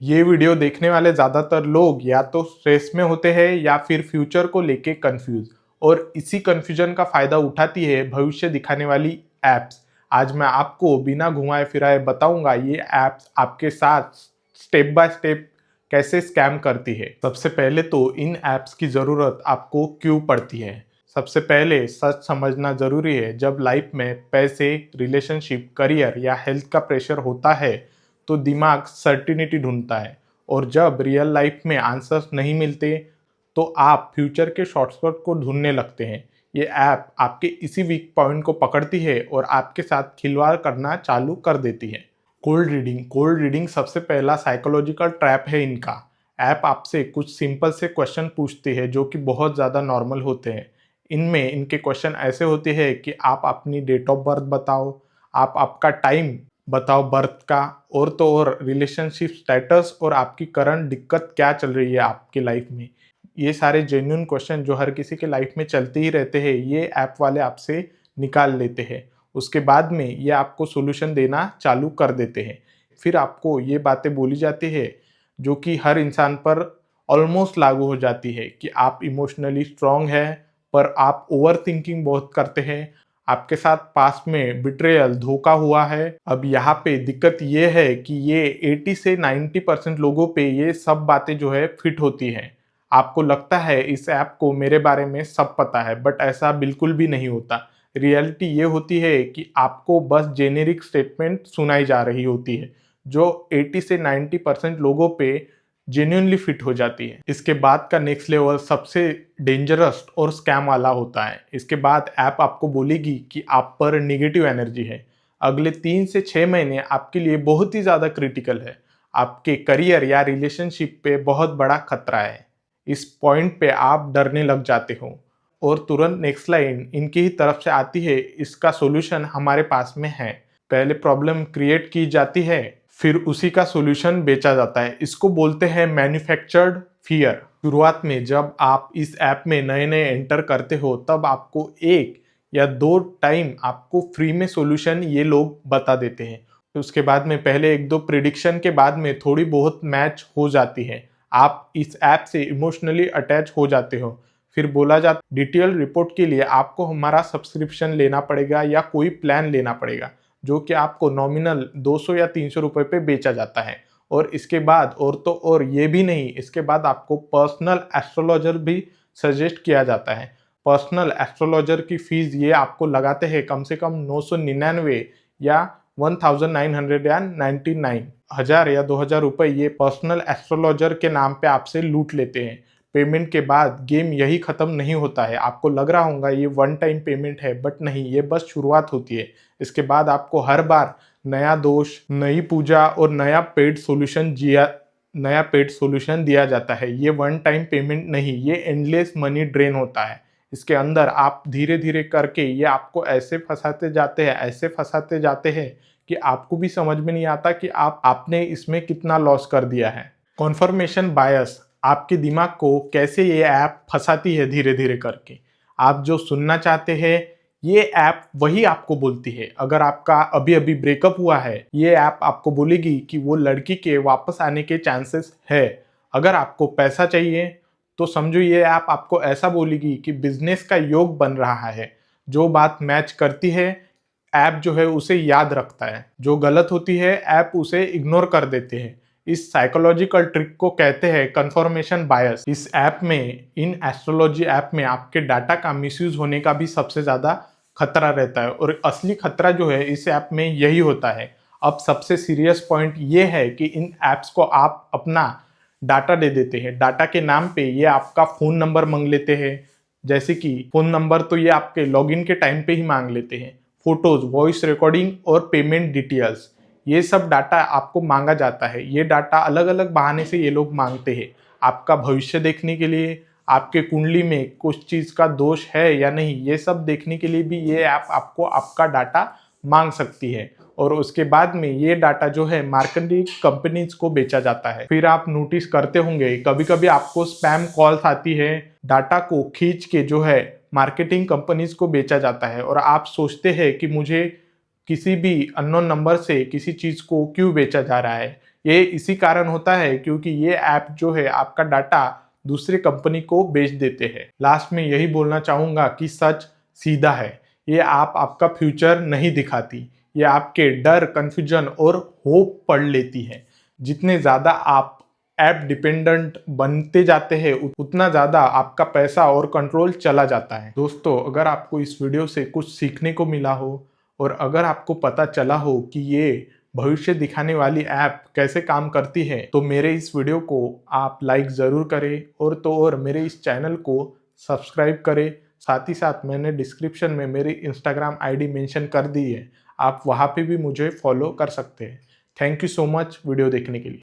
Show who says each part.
Speaker 1: ये वीडियो देखने वाले ज़्यादातर लोग या तो स्ट्रेस में होते हैं या फिर फ्यूचर को लेके कंफ्यूज, और इसी कंफ्यूजन का फायदा उठाती है भविष्य दिखाने वाली एप्स। आज मैं आपको बिना घुमाए फिराए बताऊंगा ये एप्स आपके साथ स्टेप बाय स्टेप कैसे स्कैम करती है। सबसे पहले तो इन एप्स की ज़रूरत आपको क्यों पड़ती है। सबसे पहले सच समझना ज़रूरी है। जब लाइफ में पैसे, रिलेशनशिप, करियर या हेल्थ का प्रेशर होता है तो दिमाग सर्टिनिटी ढूंढता है, और जब रियल लाइफ में आंसर्स नहीं मिलते तो आप फ्यूचर के शॉर्टकट को ढूंढने लगते हैं। ये ऐप आपके इसी वीक पॉइंट को पकड़ती है और आपके साथ खिलवाड़ करना चालू कर देती है। कोल्ड रीडिंग सबसे पहला साइकोलॉजिकल ट्रैप है इनका। ऐप आपसे कुछ सिंपल से क्वेश्चन पूछती है जो कि बहुत ज़्यादा नॉर्मल होते हैं। इनमें इनके क्वेश्चन ऐसे होते हैं कि आप अपनी डेट ऑफ बर्थ बताओ, आप आपका टाइम बताओ बर्थ का, और तो और रिलेशनशिप स्टेटस और आपकी करंट दिक्कत क्या चल रही है आपकी लाइफ में। ये सारे जेन्युइन क्वेश्चन जो हर किसी के लाइफ में चलते ही रहते हैं, ये ऐप वाले आपसे निकाल लेते हैं। उसके बाद में ये आपको सोल्यूशन देना चालू कर देते हैं। फिर आपको ये बातें बोली जाती है जो कि हर इंसान पर ऑलमोस्ट लागू हो जाती है कि आप इमोशनली स्ट्रांग है, पर आप ओवर थिंकिंग बहुत करते हैं, आपके साथ पास्ट में बिट्रेयल, धोखा हुआ है। अब यहाँ पे दिक्कत ये है कि ये 80 से 90% लोगों पे ये सब बातें जो है फिट होती हैं। आपको लगता है इस ऐप को मेरे बारे में सब पता है, बट ऐसा बिल्कुल भी नहीं होता। रियलिटी ये होती है कि आपको बस जेनेरिक स्टेटमेंट सुनाई जा रही होती है जो 80 से 90% लोगों पे जेन्युइनली फिट हो जाती है। इसके बाद का नेक्स्ट लेवल सबसे डेंजरस और स्कैम वाला होता है। इसके बाद ऐप आपको बोलेगी कि आप पर नेगेटिव एनर्जी है। अगले 3 से 6 महीने आपके लिए बहुत ही ज़्यादा क्रिटिकल है। आपके करियर या रिलेशनशिप पे बहुत बड़ा खतरा है। इस पॉइंट पे आप डरने लग जाते हो और तुरंत नेक्स्ट लाइन इनकी ही तरफ से आती है, इसका सॉल्यूशन हमारे पास में है। पहले प्रॉब्लम क्रिएट की जाती है, फिर उसी का सॉल्यूशन बेचा जाता है। इसको बोलते हैं मैन्युफैक्चर्ड फियर। शुरुआत में जब आप इस ऐप में नए नए एंटर करते हो तब आपको 1 या 2 टाइम आपको फ्री में सॉल्यूशन ये लोग बता देते हैं। तो उसके बाद में पहले 1-2 प्रिडिक्शन के बाद में थोड़ी बहुत मैच हो जाती है। आप इस ऐप से इमोशनली अटैच हो जाते हो। फिर बोला जाता डिटेल रिपोर्ट के लिए आपको हमारा सब्सक्रिप्शन लेना पड़ेगा या कोई प्लान लेना पड़ेगा, जो कि आपको नॉमिनल 200 या 300 रुपए पे बेचा जाता है। और इसके बाद और तो और ये भी नहीं, इसके बाद आपको पर्सनल एस्ट्रोलॉजर भी सजेस्ट किया जाता है। पर्सनल एस्ट्रोलॉजर की फीस ये आपको लगाते हैं कम से कम 999 या 1999, 1000 या 2000 रुपए ये पर्सनल एस्ट्रोलॉजर के नाम पे आपसे लूट लेते हैं। पेमेंट के बाद गेम यही खत्म नहीं होता है। आपको लग रहा होगा ये वन टाइम पेमेंट है, बट नहीं, ये बस शुरुआत होती है। इसके बाद आपको हर बार नया दोष, नई पूजा और नया पेड सॉल्यूशन दिया जाता है। ये वन टाइम पेमेंट नहीं, ये एंडलेस मनी ड्रेन होता है। इसके अंदर आप धीरे धीरे करके ये आपको ऐसे फंसाते जाते हैं कि आपको भी समझ में नहीं आता कि आपने इसमें कितना लॉस कर दिया है। कॉन्फर्मेशन बायस आपके दिमाग को कैसे ये ऐप फंसाती है धीरे धीरे करके। आप जो सुनना चाहते हैं ये ऐप वही आपको बोलती है। अगर आपका अभी अभी ब्रेकअप हुआ है, ये ऐप आपको बोलेगी कि वो लड़की के वापस आने के चांसेस है। अगर आपको पैसा चाहिए तो समझो ये ऐप आपको ऐसा बोलेगी कि बिजनेस का योग बन रहा है। जो बात मैच करती है ऐप जो है उसे याद रखता है, जो गलत होती है ऐप उसे इग्नोर कर देते हैं। इस साइकोलॉजिकल ट्रिक को कहते हैं कंफर्मेशन बायस। इस ऐप में, इन एस्ट्रोलॉजी ऐप में आपके डाटा का मिसयूज होने का भी सबसे ज़्यादा खतरा रहता है, और असली खतरा जो है इस ऐप में यही होता है। अब सबसे सीरियस पॉइंट ये है कि इन ऐप्स को आप अपना डाटा दे देते हैं। डाटा के नाम पे ये आपका फ़ोन नंबर मांग लेते हैं। जैसे कि फ़ोन नंबर तो ये आपके लॉगिन के टाइम पे ही मांग लेते हैं। फोटोज़, वॉइस रिकॉर्डिंग और पेमेंट डिटेल्स, ये सब डाटा आपको मांगा जाता है। ये डाटा अलग अलग बहाने से ये लोग मांगते हैं। आपका भविष्य देखने के लिए, आपके कुंडली में कुछ चीज़ का दोष है या नहीं, ये सब देखने के लिए भी ये ऐप आपको आपका डाटा मांग सकती है। और उसके बाद में ये डाटा जो है मार्केटिंग कंपनीज को बेचा जाता है। फिर आप नोटिस करते होंगे कभी कभी आपको स्पैम कॉल्स आती है। डाटा को खींच के जो है मार्केटिंग कंपनीज को बेचा जाता है, और आप सोचते हैं कि मुझे किसी भी अननोन नंबर से किसी चीज़ को क्यों बेचा जा रहा है। ये इसी कारण होता है क्योंकि ये ऐप जो है आपका डाटा दूसरे कंपनी को बेच देते हैं। लास्ट में यही बोलना चाहूंगा कि सच सीधा है, ये ऐप आपका फ्यूचर नहीं दिखाती, ये आपके डर, कंफ्यूजन और होप पढ़ लेती है। जितने ज्यादा आप ऐप डिपेंडेंट बनते जाते हैं उतना ज्यादा आपका पैसा और कंट्रोल चला जाता है। दोस्तों, अगर आपको इस वीडियो से कुछ सीखने को मिला हो और अगर आपको पता चला हो कि ये भविष्य दिखाने वाली ऐप कैसे काम करती है, तो मेरे इस वीडियो को आप लाइक ज़रूर करें और तो और मेरे इस चैनल को सब्सक्राइब करें। साथ ही साथ मैंने डिस्क्रिप्शन में मेरी इंस्टाग्राम आईडी मेंशन कर दी है, आप वहाँ पे भी मुझे फॉलो कर सकते हैं। Thank you so much video देखने के लिए।